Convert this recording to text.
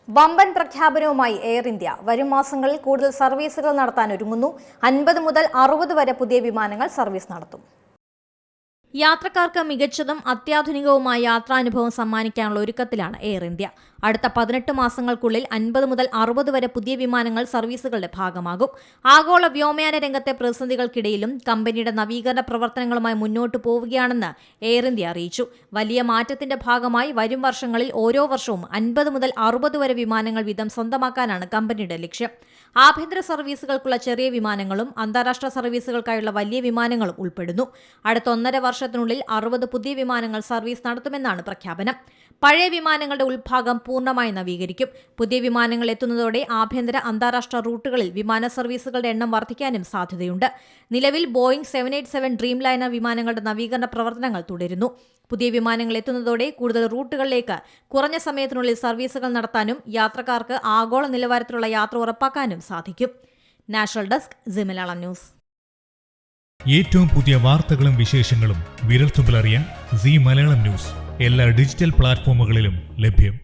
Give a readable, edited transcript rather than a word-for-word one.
വമ്പൻ പ്രഖ്യാപനവുമായി air India വരും മാസങ്ങളിൽ കൂടുതൽ സർവീസുകൾ നടത്താൻ ഒരുങ്ങുന്നു. 50 മുതൽ 60 വരെ പുതിയ വിമാനങ്ങൾ സർവീസ് നടത്തും. യാത്രക്കാർക്ക് മികച്ചതും അത്യാധുനികവുമായ യാത്രാനുഭവം സമ്മാനിക്കാനുള്ള ഒരുക്കത്തിലാണ് എയർ ഇന്ത്യ. അടുത്ത 18 മാസങ്ങൾക്കുള്ളിൽ 50 മുതൽ 60 വരെ പുതിയ വിമാനങ്ങൾ സർവീസുകളുടെ ഭാഗമാകും. ആഗോള വ്യോമയാന രംഗത്തെ പ്രതിസന്ധികൾക്കിടയിലും കമ്പനിയുടെ നവീകരണ പ്രവർത്തനങ്ങളുമായി മുന്നോട്ടു പോവുകയാണെന്ന് എയർ ഇന്ത്യ അറിയിച്ചു. വലിയ മാറ്റത്തിന്റെ ഭാഗമായി വരും വർഷങ്ങളിൽ ഓരോ വർഷവും 50 മുതൽ 60 വരെ വിമാനങ്ങൾ വീതം സ്വന്തമാക്കാനാണ് കമ്പനിയുടെ ലക്ഷ്യം. ആഭ്യന്തര സർവീസുകൾക്കുള്ള ചെറിയ വിമാനങ്ങളും അന്താരാഷ്ട്ര സർവീസുകൾക്കായുള്ള വലിയ വിമാനങ്ങളും ഉൾപ്പെടുന്നു. അടുത്ത 1.5 വർഷത്തിനുള്ളിൽ 60 പുതിയ വിമാനങ്ങൾ സർവീസ് നടത്തുമെന്നാണ് പ്രഖ്യാപനം. പഴയ വിമാനങ്ങളുടെ ഉൾഭാഗം പൂർണ്ണമായി നവീകരിക്കും. പുതിയ വിമാനങ്ങൾ എത്തുന്നതോടെ ആഭ്യന്തര അന്താരാഷ്ട്ര റൂട്ടുകളിൽ വിമാന സർവീസുകളുടെ എണ്ണം വർദ്ധിക്കാനും സാധ്യതയുണ്ട്. നിലവിൽ ബോയിംഗ് 787 ഡ്രീം ലൈനർ വിമാനങ്ങളുടെ നവീകരണ പ്രവർത്തനങ്ങൾ തുടരുന്നു. പുതിയ വിമാനങ്ങൾ എത്തുന്നതോടെ കൂടുതൽ റൂട്ടുകളിലേക്ക് കുറഞ്ഞ സമയത്തിനുള്ളിൽ സർവീസുകൾ നടത്താനും യാത്രക്കാർക്ക് ആഗോള നിലവാരത്തിലുള്ള യാത്ര ഉറപ്പാക്കാനും സാധിക്കും. National desk C Malayalam news. ഏറ്റവും പുതിയ വാർത്തകളും വിശേഷങ്ങളും വിരൽത്തുമ്പിലറിയാൻ സി മലയാളം ന്യൂസ് എല്ലാ ഡിജിറ്റൽ പ്ലാറ്റ്ഫോമുകളിലും ലഭ്യം.